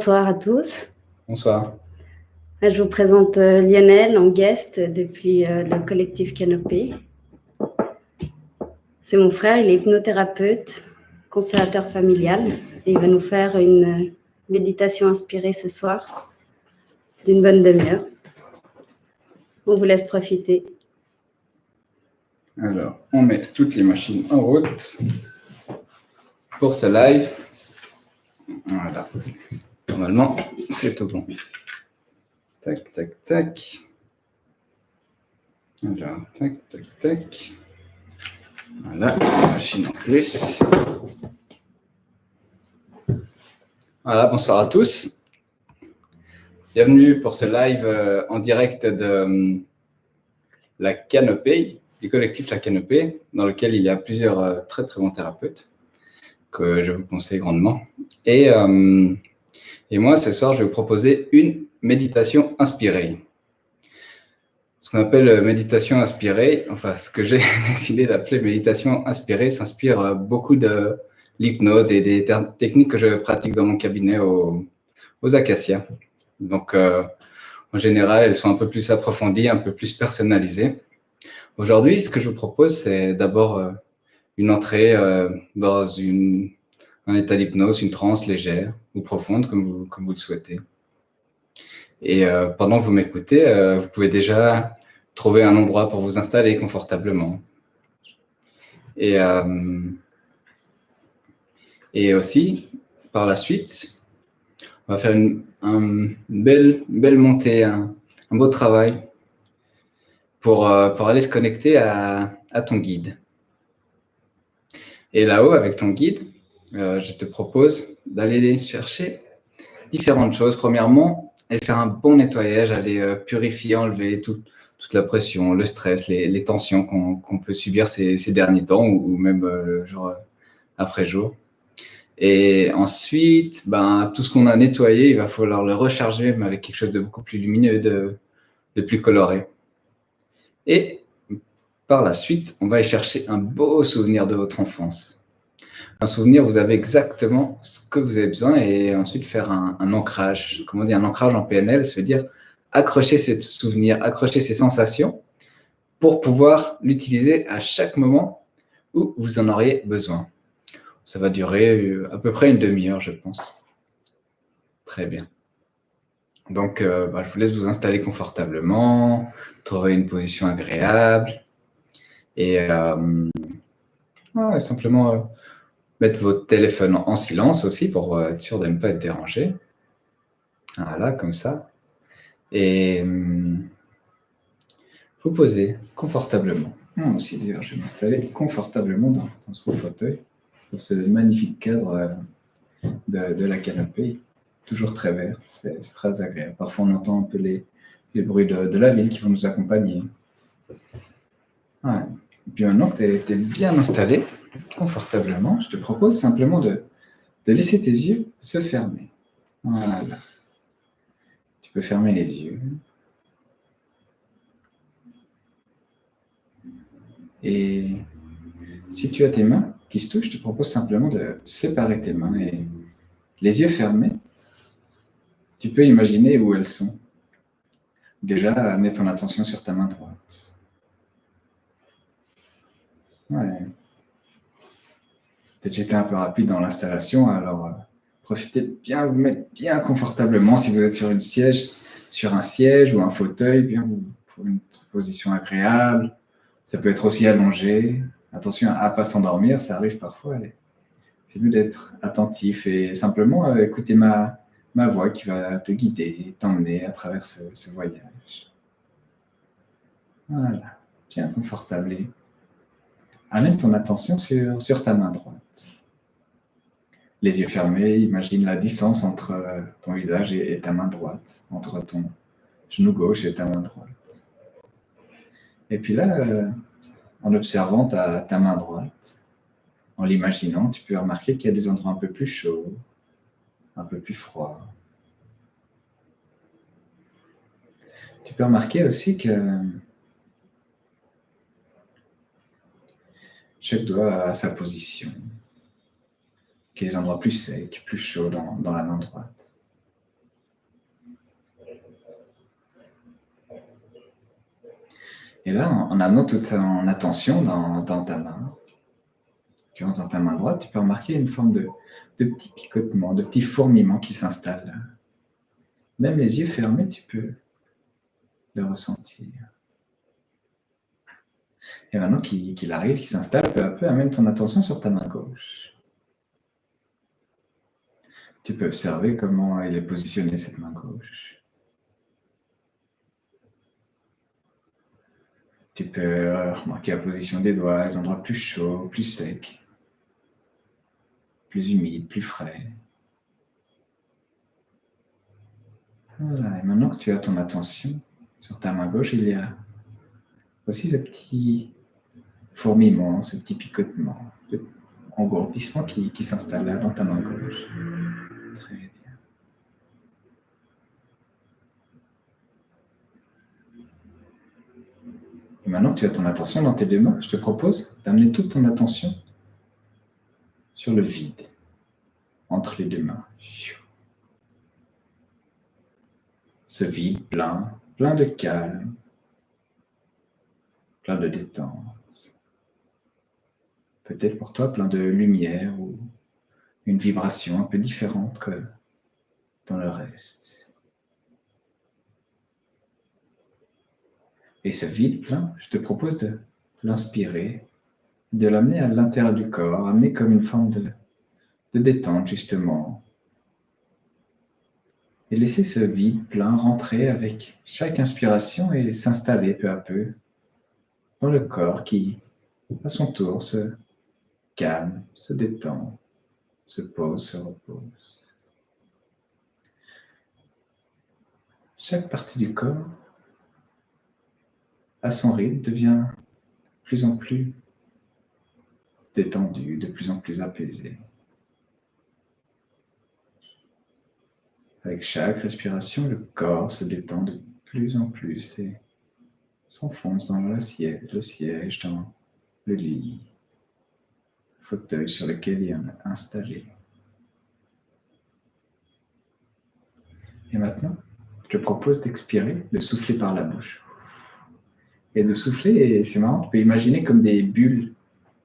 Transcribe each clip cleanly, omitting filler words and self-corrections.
Bonsoir à tous. Bonsoir. Je vous présente Lionel en guest depuis le collectif Canopée. C'est mon frère, il est hypnothérapeute, constellateur familial et il va nous faire une méditation inspirée ce soir d'une bonne demi-heure. On vous laisse profiter. Alors, on met toutes les machines en route pour ce live. Voilà. Normalement, c'est tout bon. Tac, tac, tac. Alors, tac, tac, tac. Voilà, machine en plus. Voilà, bonsoir à tous. Bienvenue pour ce live en direct de la Canopée, du collectif La Canopée, dans lequel il y a plusieurs très très bons thérapeutes que je vous conseille grandement. Et moi, ce soir, je vais vous proposer une méditation inspirée. Ce qu'on appelle méditation inspirée, enfin, ce que j'ai décidé d'appeler méditation inspirée, s'inspire beaucoup de l'hypnose et des techniques que je pratique dans mon cabinet aux Acacias. Donc, en général, elles sont un peu plus approfondies, un peu plus personnalisées. Aujourd'hui, ce que je vous propose, c'est d'abord une entrée dans un état d'hypnose, une transe légère ou profonde, comme vous le souhaitez. Et pendant que vous m'écoutez, vous pouvez déjà trouver un endroit pour vous installer confortablement. Et aussi, par la suite, on va faire une belle montée, un beau travail pour aller se connecter à ton guide. Et là-haut, avec ton guide, je te propose d'aller chercher différentes choses. Premièrement, aller faire un bon nettoyage, aller purifier, enlever toute la pression, le stress, les tensions qu'on peut subir ces derniers temps ou même jour après jour. Et ensuite, tout ce qu'on a nettoyé, il va falloir le recharger, mais avec quelque chose de beaucoup plus lumineux, de plus coloré. Et par la suite, on va aller chercher un beau souvenir de votre enfance. Un souvenir, vous avez exactement ce que vous avez besoin et ensuite faire un ancrage. Comment on dit, un ancrage en PNL, ça veut dire accrocher ces souvenirs, accrocher ces sensations pour pouvoir l'utiliser à chaque moment où vous en auriez besoin. Ça va durer à peu près une demi-heure, je pense. Très bien. Donc, je vous laisse vous installer confortablement, trouver une position agréable et simplement mettre votre téléphone en silence aussi pour être sûr de ne pas être dérangé. Voilà, comme ça. Et vous posez confortablement. Moi aussi, d'ailleurs, je vais m'installer confortablement dans ce beau fauteuil, dans ce magnifique cadre de la canopée. Toujours très vert, c'est très agréable. Parfois, on entend un peu les bruits de la ville qui vont nous accompagner. Ouais. Et puis maintenant que tu es bien installé, confortablement, je te propose simplement de laisser tes yeux se fermer. Voilà. Tu peux fermer les yeux. Et si tu as tes mains qui se touchent, je te propose simplement de séparer tes mains et les yeux fermés, tu peux imaginer où elles sont. Déjà, mets ton attention sur ta main droite. Ouais. Peut-être j'étais un peu rapide dans l'installation, alors profitez de bien vous mettre bien confortablement. Si vous êtes sur un siège ou un fauteuil, bien vous pour une position agréable. Ça peut être aussi allongé. Attention à ne pas s'endormir, ça arrive parfois. C'est mieux d'être attentif et simplement écouter ma voix qui va te guider, t'emmener à travers ce voyage. Voilà, bien confortable. Et amène ton attention sur ta main droite. Les yeux fermés, imagine la distance entre ton visage et ta main droite, entre ton genou gauche et ta main droite. Et puis là, en observant ta main droite, en l'imaginant, tu peux remarquer qu'il y a des endroits un peu plus chauds, un peu plus froids. Tu peux remarquer aussi que chaque doigt a sa position, qu'il y a des endroits plus secs, plus chauds dans la main droite. Et là, en amenant toute ton attention dans ta main, dans ta main droite, tu peux remarquer une forme de petits picotements, de petits fourmillements qui s'installent. Même les yeux fermés, tu peux le ressentir. Et maintenant qu'il arrive, qu'il s'installe peu à peu, amène ton attention sur ta main gauche. Tu peux observer comment elle est positionnée, cette main gauche. Tu peux remarquer la position des doigts, les endroits plus chauds, plus secs, plus humides, plus frais. Voilà, et maintenant que tu as ton attention sur ta main gauche, il y a aussi ce petit fourmillement, ce petit picotement, ce engourdissement qui s'installe là dans ta main gauche. Très bien. Et maintenant que tu as ton attention dans tes deux mains, je te propose d'amener toute ton attention sur le vide, entre les deux mains. Ce vide plein, plein de calme, plein de détente. Peut-être pour toi plein de lumière ou une vibration un peu différente que dans le reste. Et ce vide plein, je te propose de l'inspirer, de l'amener à l'intérieur du corps, amener comme une forme de détente justement. Et laisser ce vide plein rentrer avec chaque inspiration et s'installer peu à peu dans le corps qui, à son tour, se calme, se détend, se pose, se repose. Chaque partie du corps, à son rythme, devient de plus en plus détendue, de plus en plus apaisée. Avec chaque respiration, le corps se détend de plus en plus et s'enfonce dans le siège, dans le lit, le fauteuil sur lequel il est installé. Et maintenant, je te propose d'expirer, de souffler par la bouche. Et de souffler, et c'est marrant, tu peux imaginer comme des bulles,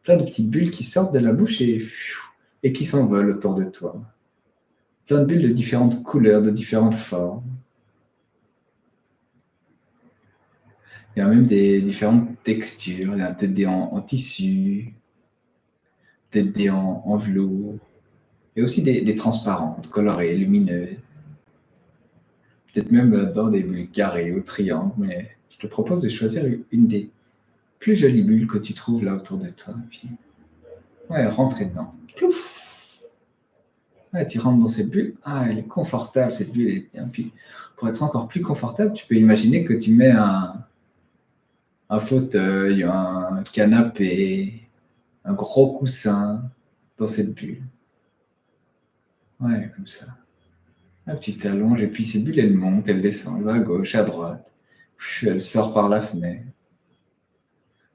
plein de petites bulles qui sortent de la bouche et qui s'envolent autour de toi. Plein de bulles de différentes couleurs, de différentes formes. Il y a même des différentes textures. Il y a peut-être des en tissu, peut-être des en velours, et aussi des transparentes, colorées, lumineuses. Peut-être même là-dedans des bulles carrées ou triangles, mais je te propose de choisir une des plus jolies bulles que tu trouves là autour de toi. Puis, ouais, rentrer dedans. Plouf! Ouais, tu rentres dans cette bulle. Ah, elle est confortable, cette bulle est bien. Puis, pour être encore plus confortable, tu peux imaginer que tu mets un fauteuil, un canapé, un gros coussin dans cette bulle. Ouais, comme ça. Ah, tu t'allonges et puis ces bulles, elles montent, elles descendent, elles vont à gauche, à droite. Elle sort par la fenêtre.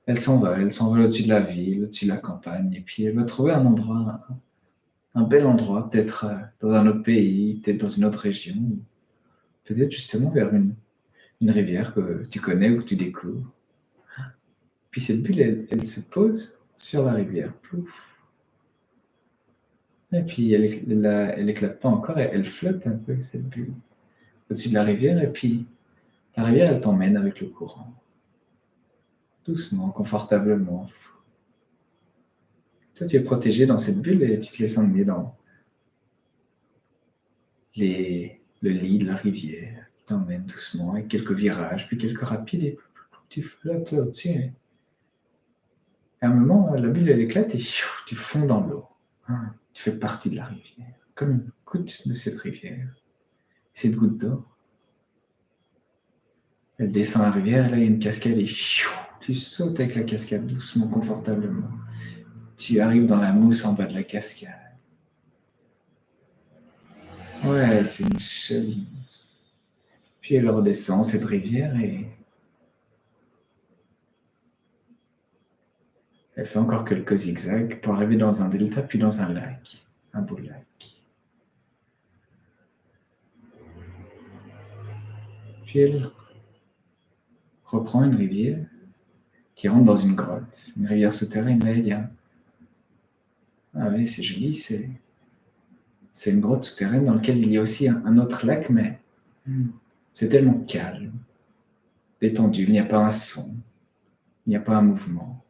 Elle s'envole au-dessus de la ville, au-dessus de la campagne. Et puis elle va trouver un endroit, un bel endroit, peut-être dans un autre pays, peut-être dans une autre région. Peut-être justement vers une rivière que tu connais ou que tu découvres. Puis cette bulle, elle se pose sur la rivière. Plouf. Et puis elle éclate pas encore, elle flotte un peu, cette bulle, au-dessus de la rivière. Et puis la rivière, elle t'emmène avec le courant. Doucement, confortablement. Toi, tu es protégé dans cette bulle et tu te laisses emmener dans le lit de la rivière qui t'emmène doucement avec quelques virages, puis quelques rapides et tu flottes là au-dessus. Et à un moment, la bulle, elle éclate et tu fonds dans l'eau. Tu fais partie de la rivière, comme une goutte de cette rivière. Cette goutte d'eau, elle descend la rivière et là, il y a une cascade et tu sautes avec la cascade doucement, confortablement. Tu arrives dans la mousse en bas de la cascade. Ouais, c'est une jolie mousse. Puis elle redescend cette rivière et elle fait encore quelques zigzags pour arriver dans un delta puis dans un lac, un beau lac. Puis elle reprend une rivière qui rentre dans une grotte, une rivière souterraine. Là, il y a... Ah oui, c'est joli, c'est une grotte souterraine dans laquelle il y a aussi un autre lac, mais c'est tellement calme, détendu, il n'y a pas un son, il n'y a pas un mouvement.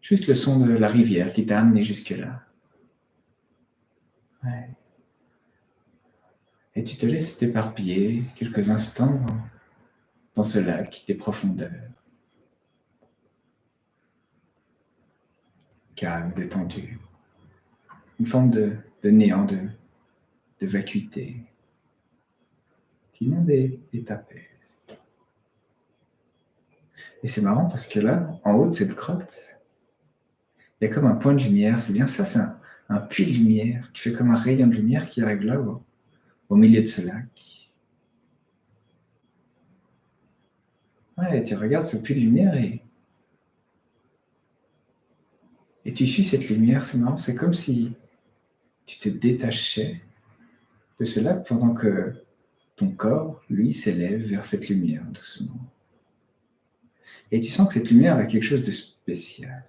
Juste le son de la rivière qui t'a amené jusque-là. Ouais. Et tu te laisses t'éparpiller quelques instants dans ce lac des profondeurs. Calme, détendu. Une forme de néant, de vacuité. Tout le monde est apaisé. Et c'est marrant parce que là, en haut de cette grotte, il y a comme un point de lumière. C'est bien ça, c'est un puits de lumière qui fait comme un rayon de lumière qui arrive là, au milieu de ce lac. Ouais, et tu regardes ce puits de lumière et tu suis cette lumière. C'est marrant, c'est comme si tu te détachais de ce lac pendant que ton corps, lui, s'élève vers cette lumière doucement. Et tu sens que cette lumière a quelque chose de spécial.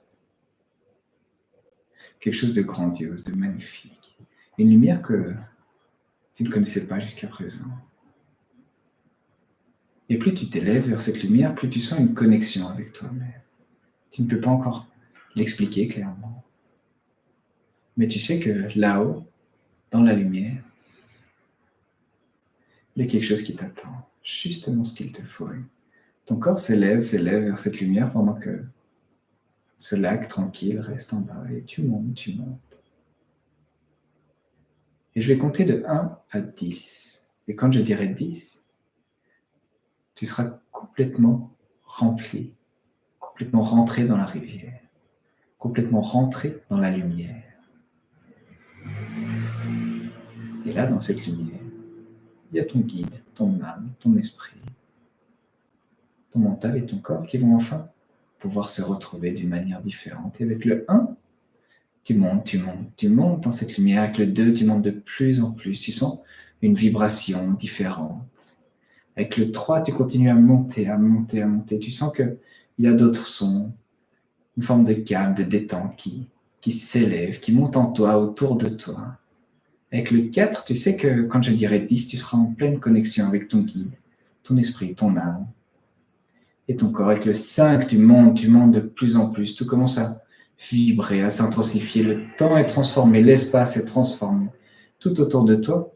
Quelque chose de grandiose, de magnifique. Une lumière que tu ne connaissais pas jusqu'à présent. Et plus tu t'élèves vers cette lumière, plus tu sens une connexion avec toi-même. Tu ne peux pas encore l'expliquer clairement. Mais tu sais que là-haut, dans la lumière, il y a quelque chose qui t'attend. Justement ce qu'il te faut. Ton corps s'élève vers cette lumière pendant que ce lac tranquille reste en bas. Et tu montes, tu montes. Et je vais compter de 1 à 10. Et quand je dirai 10, tu seras complètement rempli, complètement rentré dans la rivière, complètement rentré dans la lumière. Et là, dans cette lumière, il y a ton guide, ton âme, ton esprit, ton mental et ton corps qui vont enfin pouvoir se retrouver d'une manière différente. Et avec le 1, tu montes dans cette lumière. Avec le 2, tu montes de plus en plus. Tu sens une vibration différente. Avec le 3, tu continues à monter, à monter, à monter. Tu sens qu'il y a d'autres sons, une forme de calme, de détente qui s'élève, qui monte en toi, autour de toi. Avec le 4, tu sais que quand je dirai 10, tu seras en pleine connexion avec ton guide, ton esprit, ton âme et ton corps. Avec le 5, tu montes de plus en plus. Tout commence à vibrer, à s'intensifier. Le temps est transformé, l'espace est transformé. Tout autour de toi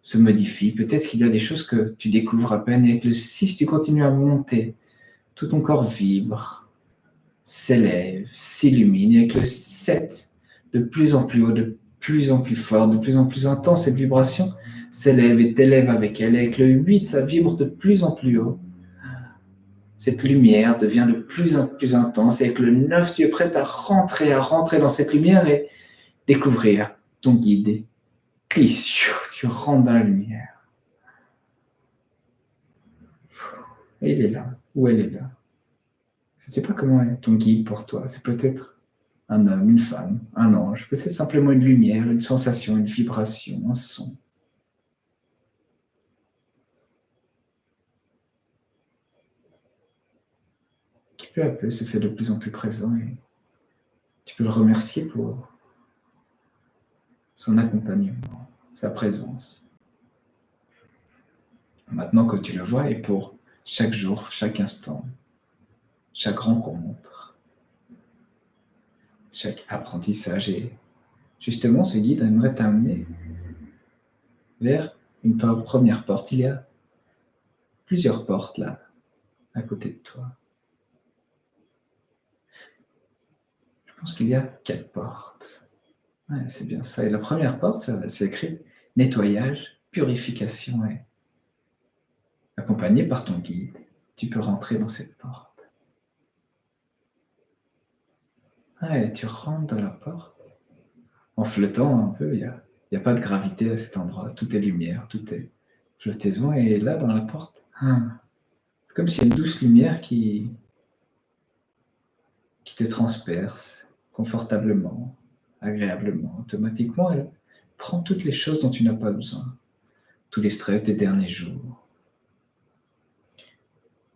se modifie. Peut-être qu'il y a des choses que tu découvres à peine. Et avec le 6, tu continues à monter. Tout ton corps vibre, s'élève, s'illumine. Et avec le 7, de plus en plus haut, de plus en plus fort, de plus en plus intense, cette vibration s'élève et t'élève avec elle. Et avec le 8, ça vibre de plus en plus haut. Cette lumière devient de plus en plus intense. Et avec le 9, tu es prêt à rentrer dans cette lumière et découvrir ton guide. Et tu rentres dans la lumière. Et il est là, ou elle est là. Je ne sais pas comment est ton guide pour toi. C'est peut-être un homme, une femme, un ange. Peut-être simplement une lumière, une sensation, une vibration, un son. Qui peu à peu se fait de plus en plus présent et tu peux le remercier pour son accompagnement, sa présence. Maintenant que tu le vois et pour chaque jour, chaque instant, chaque rencontre, chaque apprentissage. Et justement, ce guide aimerait t'amener vers une première porte. Il y a plusieurs portes là, à côté de toi. Je pense qu'il y a 4 portes. Ouais, c'est bien ça. Et la première porte, c'est écrit nettoyage, purification et accompagné par ton guide, tu peux rentrer dans cette porte. Et tu rentres dans la porte en flottant un peu. Il n'y a pas de gravité à cet endroit. Tout est lumière, tout est flottaison. Et là, dans la porte, c'est comme s'il y a une douce lumière qui te transperce confortablement, agréablement, automatiquement. Elle prend toutes les choses dont tu n'as pas besoin. Tous les stress des derniers jours.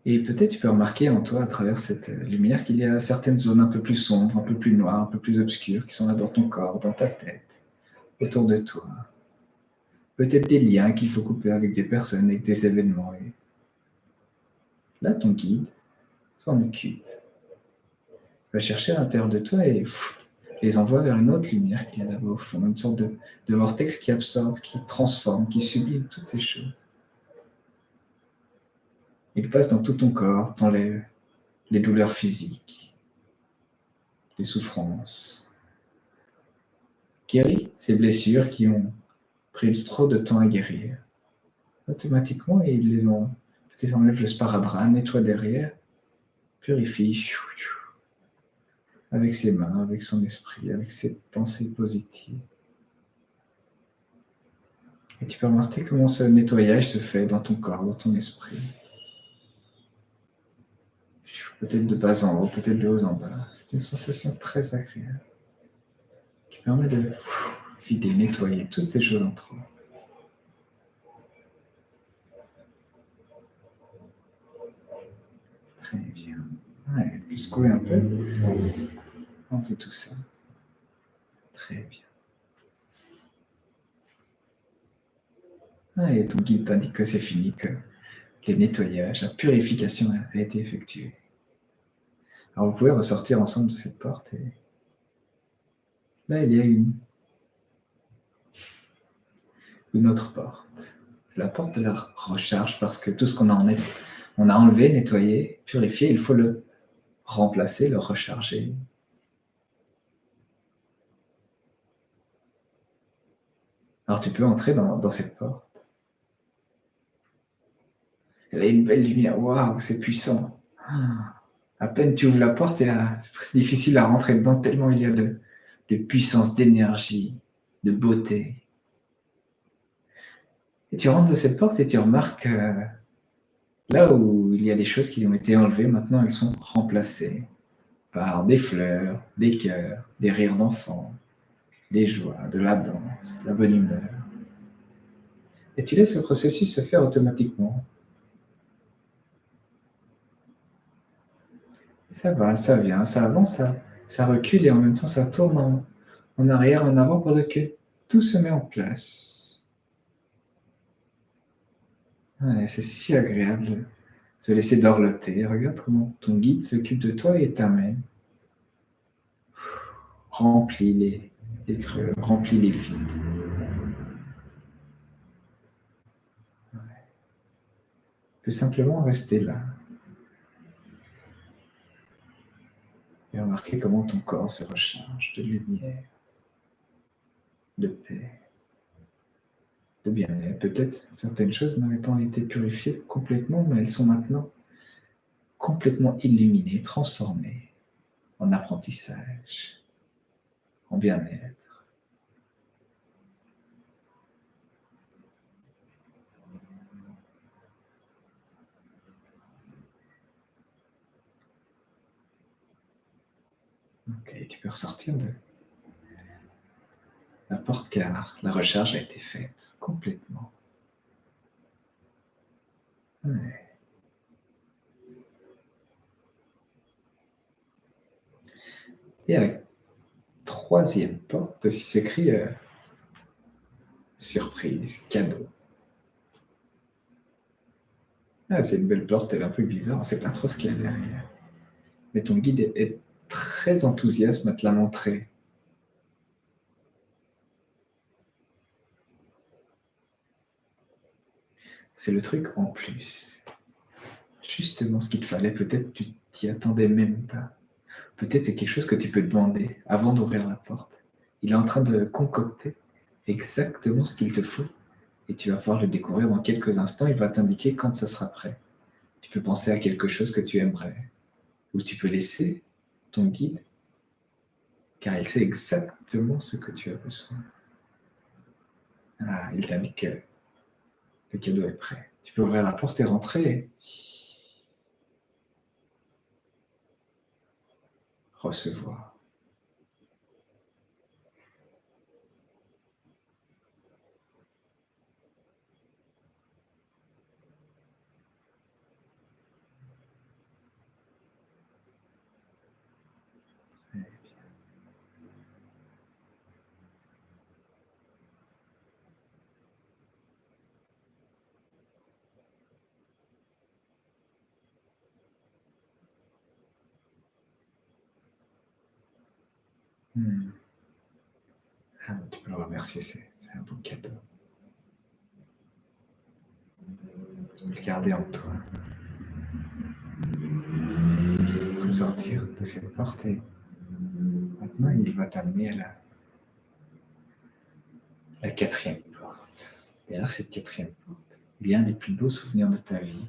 Et peut-être tu peux remarquer en toi, à travers cette lumière, qu'il y a certaines zones un peu plus sombres, un peu plus noires, un peu plus obscures, qui sont là dans ton corps, dans ta tête, autour de toi. Peut-être des liens qu'il faut couper avec des personnes, avec des événements. Et là, ton guide s'en occupe. Va chercher à l'intérieur de toi et les envoie vers une autre lumière qui est là-bas au fond, une sorte de vortex qui absorbe, qui transforme, qui sublime toutes ces choses. Il passe dans tout ton corps, t'enlève les douleurs physiques, les souffrances, guérit ces blessures qui ont pris trop de temps à guérir. Automatiquement, ils les ont, peut-être enlève le sparadrap, nettoie derrière, purifie, avec ses mains, avec son esprit, avec ses pensées positives. Et tu peux remarquer comment ce nettoyage se fait dans ton corps, dans ton esprit. Peut-être de bas en haut, peut-être de haut en bas. C'est une sensation très agréable qui permet de vider, nettoyer toutes ces choses en trop. Très bien. Ouais, plus secouer un peu. On fait tout ça. Très bien. Ah, et ton guide t'indique que c'est fini, que le nettoyage, la purification a été effectuée. Alors vous pouvez ressortir ensemble de cette porte et là il y a une autre porte. C'est la porte de la recharge parce que tout ce qu'on a on a enlevé, nettoyé, purifié, il faut le remplacer, le recharger. Alors tu peux entrer dans cette porte. Elle a une belle lumière, waouh, c'est puissant. À peine tu ouvres la porte et c'est difficile à rentrer dedans tellement il y a de puissance, d'énergie, de beauté. Et tu rentres de cette porte et tu remarques là où il y a des choses qui ont été enlevées, maintenant elles sont remplacées par des fleurs, des cœurs, des rires d'enfants, des joies, de la danse, de la bonne humeur. Et tu laisses ce processus se faire automatiquement. Et ça va, ça vient, ça avance, ça recule et en même temps ça tourne en arrière, en avant pour que tout se met en place. Ouais, c'est si agréable de se laisser dorloter. Regarde comment ton guide s'occupe de toi et t'amène. Remplis les creux, remplis les vides. Ouais. Tu peux simplement rester là et remarquer comment ton corps se recharge de lumière, de paix, de bien-être. Peut-être certaines choses n'avaient pas été purifiées complètement, mais elles sont maintenant complètement illuminées, transformées en apprentissage, en bien-être. Ok, tu peux ressortir de la porte car la recharge a été faite complètement. Ouais. Et à la troisième porte, dessus s'écrit surprise, cadeau. Ah, c'est une belle porte, elle est un peu bizarre, on ne sait pas trop ce qu'il y a derrière. Mais ton guide est très enthousiaste à te la montrer. C'est le truc en plus. Justement ce qu'il te fallait, peut-être tu t'y attendais même pas. Peut-être c'est quelque chose que tu peux demander avant d'ouvrir la porte. Il est en train de concocter exactement ce qu'il te faut et tu vas pouvoir le découvrir dans quelques instants. Il va t'indiquer quand ça sera prêt. Tu peux penser à quelque chose que tu aimerais ou tu peux laisser ton guide car il sait exactement ce que tu as besoin. Ah, il t'indique que le cadeau est prêt. Tu peux ouvrir la porte et rentrer et recevoir. Ah, tu peux le remercier, c'est un beau cadeau. Le garder en toi. Ressortir de cette porte et maintenant il va t'amener à la quatrième porte. Derrière cette quatrième porte, il y a un des plus beaux souvenirs de ta vie.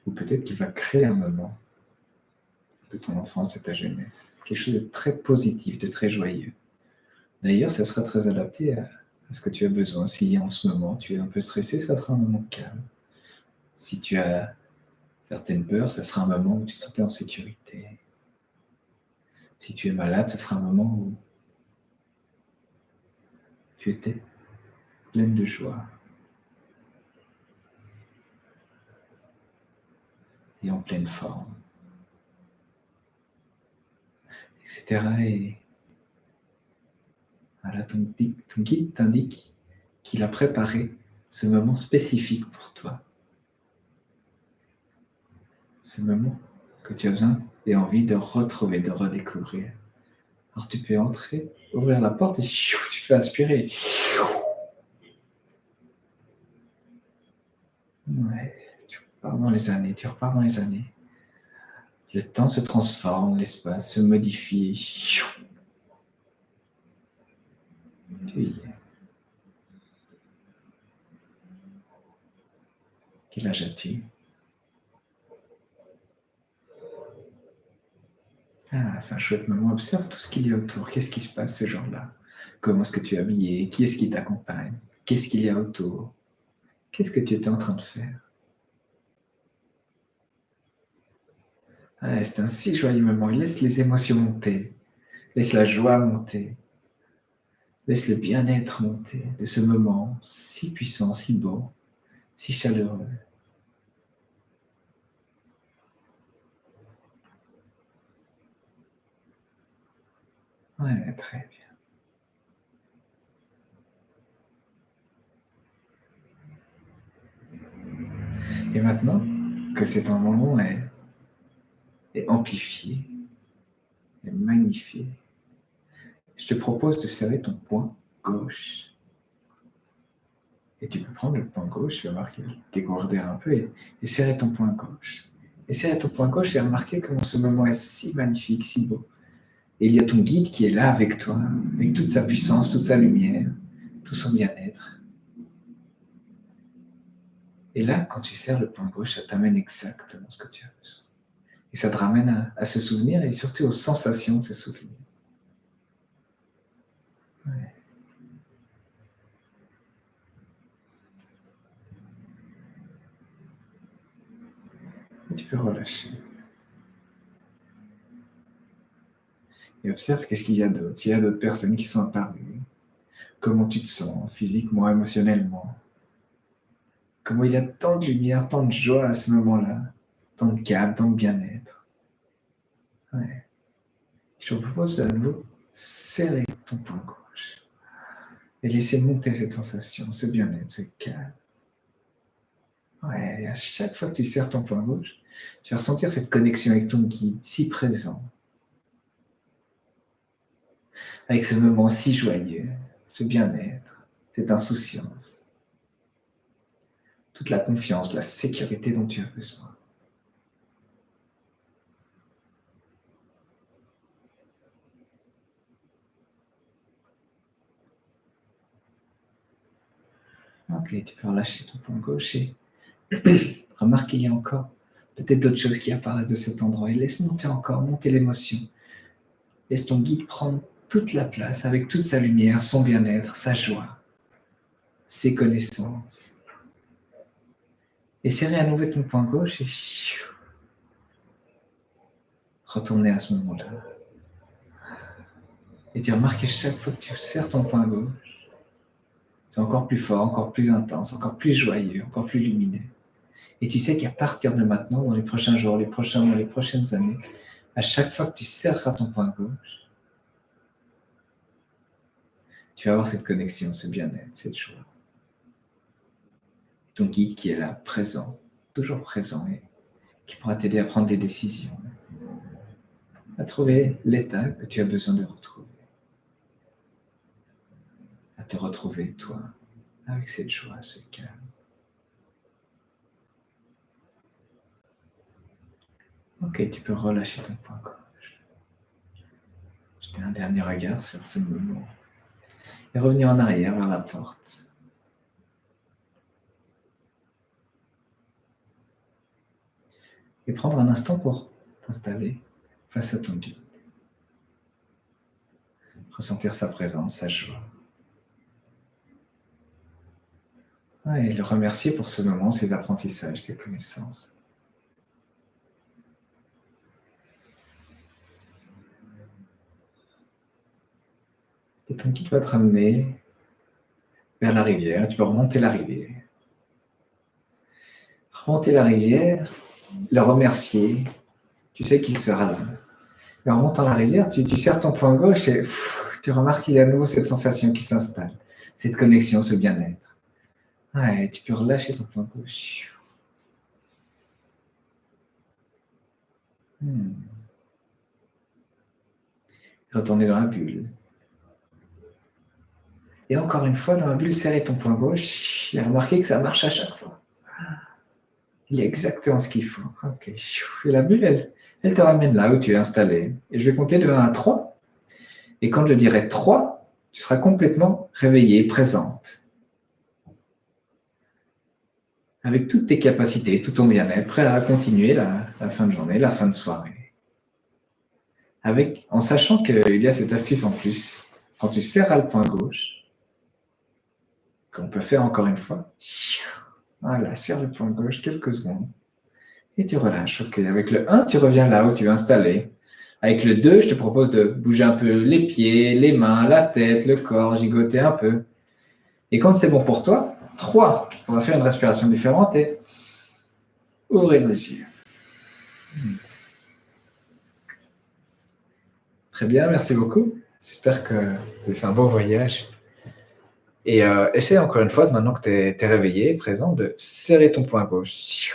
Ou peut-être qu'il va créer un moment de ton enfance, de ta jeunesse. Quelque chose de très positif, de très joyeux. D'ailleurs, ça sera très adapté à ce que tu as besoin. Si en ce moment tu es un peu stressé, ça sera un moment calme. Si tu as certaines peurs, ça sera un moment où tu te sentais en sécurité. Si tu es malade, ça sera un moment où tu étais pleine de joie et en pleine forme, etc. Et voilà, ton guide t'indique qu'il a préparé ce moment spécifique pour toi. Ce moment que tu as besoin et envie de retrouver, de redécouvrir. Alors tu peux entrer, ouvrir la porte et tu te fais aspirer. Ouais, tu repars dans les années, tu repars dans les années. Le temps se transforme, l'espace se modifie. Tu y es. Quel âge as-tu? Ah, c'est un chouette moment. Observe tout ce qu'il y a autour. Qu'est-ce qui se passe ce jour-là? Comment est-ce que tu es habillé? Qui est-ce qui t'accompagne? Qu'est-ce qu'il y a autour? Qu'est-ce que tu étais en train de faire? Ah, c'est un si joyeux moment. Laisse les émotions monter. Laisse la joie monter. Laisse le bien-être monter de ce moment si puissant, si beau, si chaleureux. Ouais, très bien. Et maintenant que cet moment est amplifié, est magnifié, je te propose de serrer ton poing gauche. Et tu peux prendre le poing gauche, tu vas voir qu'il va te dégourdir un peu et serrer ton poing gauche. Et serrer ton poing gauche et remarquer comment ce moment est si magnifique, si beau. Et il y a ton guide qui est là avec toi, avec toute sa puissance, toute sa lumière, tout son bien-être. Et là, quand tu serres le poing gauche, ça t'amène exactement ce que tu as besoin. Et ça te ramène à ce souvenir et surtout aux sensations de ce souvenir. Ouais. Et tu peux relâcher. Et observe qu'est-ce qu'il y a d'autre. S'il y a d'autres personnes qui sont apparues, comment tu te sens physiquement, émotionnellement. Comment il y a tant de lumière, tant de joie à ce moment-là, tant de calme, tant de bien-être. Ouais. Je te propose à nouveau serrer ton poing gauche et laisser monter cette sensation, ce bien-être, ce calme. Ouais, et à chaque fois que tu serres ton poing gauche, tu vas ressentir cette connexion avec ton guide si présent, avec ce moment si joyeux, ce bien-être, cette insouciance, toute la confiance, la sécurité dont tu as besoin. Ok, tu peux relâcher ton poing gauche et remarque qu'il y a encore peut-être d'autres choses qui apparaissent de cet endroit. Et laisse monter encore, monter l'émotion. Laisse ton guide prendre toute la place avec toute sa lumière, son bien-être, sa joie, ses connaissances. Et serrer à nouveau ton poing gauche et retourner à ce moment-là. Et tu remarques que chaque fois que tu serres ton poing gauche, c'est encore plus fort, encore plus intense, encore plus joyeux, encore plus lumineux. Et tu sais qu'à partir de maintenant, dans les prochains jours, les prochains mois, les prochaines années, à chaque fois que tu serreras ton poing gauche, tu vas avoir cette connexion, ce bien-être, cette joie. Ton guide qui est là, présent, toujours présent, et qui pourra t'aider à prendre des décisions, à trouver l'état que tu as besoin de retrouver. À te retrouver, toi, avec cette joie, ce calme. Ok, tu peux relâcher ton poing gauche. Jeter un dernier regard sur ce moment. Et revenir en arrière vers la porte. Et prendre un instant pour t'installer face à ton guide. Ressentir sa présence, sa joie. Et le remercier pour ce moment, ces apprentissages, ces connaissances. Et ton guide va te ramener vers la rivière. Tu peux remonter la rivière. Remonter la rivière, le remercier. Tu sais qu'il sera là. Et en remontant la rivière, tu serres ton poing gauche et tu remarques qu'il y a à nouveau cette sensation qui s'installe. Cette connexion, ce bien-être. Et tu peux relâcher ton poing gauche. Retourner dans la bulle. Et encore une fois, dans la bulle, serrer ton poing gauche et remarquer que ça marche à chaque fois. Il y a exactement ce qu'il faut. Ok. Et la bulle, elle te ramène là où tu es installé. Et je vais compter de 1 à 3. Et quand je dirai 3, tu seras complètement réveillée, présente. Avec toutes tes capacités, tout ton bien-être, prêt à continuer la fin de journée, la fin de soirée. En sachant qu'il y a cette astuce en plus. Quand tu serres le poing gauche, qu'on peut faire encore une fois, voilà, serre le poing gauche quelques secondes. Et tu relâches. Ok, avec le 1, tu reviens là où tu es installé. Avec le 2, je te propose de bouger un peu les pieds, les mains, la tête, le corps, gigoter un peu. Et quand c'est bon pour toi, 3, on va faire une respiration différente et ouvrez les yeux. Très bien, merci beaucoup. J'espère que vous avez fait un beau voyage. Et essaie encore une fois, maintenant que tu es réveillé, présent, de serrer ton poing gauche.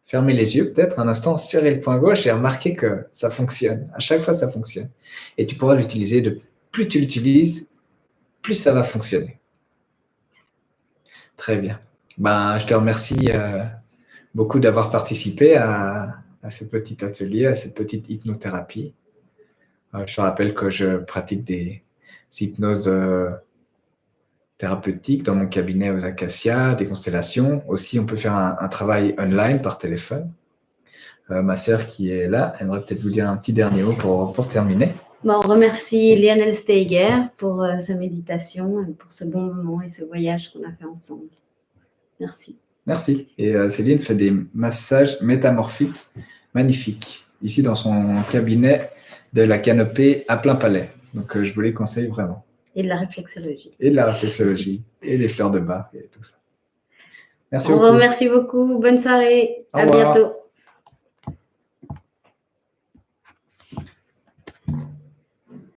Fermez les yeux peut-être un instant, serrer le poing gauche et remarquer que ça fonctionne. À chaque fois, ça fonctionne. Et tu pourras l'utiliser. Plus tu l'utilises, plus ça va fonctionner. Très bien. Je te remercie beaucoup d'avoir participé à ce petit atelier, à cette petite hypnothérapie. Je te rappelle que je pratique des hypnoses thérapeutiques dans mon cabinet aux Acacias, des constellations. Aussi, on peut faire un travail online par téléphone. Ma sœur qui est là, aimerait peut-être vous dire un petit dernier mot pour terminer. On remercie Lionel Steiger pour sa méditation, pour ce bon moment et ce voyage qu'on a fait ensemble. Merci. Merci. Et Céline fait des massages métamorphiques magnifiques, ici dans son cabinet de la Canopée à Plein Palais. Donc, je vous les conseille vraiment. Et de la réflexologie. Et de la réflexologie, et des fleurs de Bach, et tout ça. Merci beaucoup. On vous remercie beaucoup. Bonne soirée. Au à revoir. bientôt.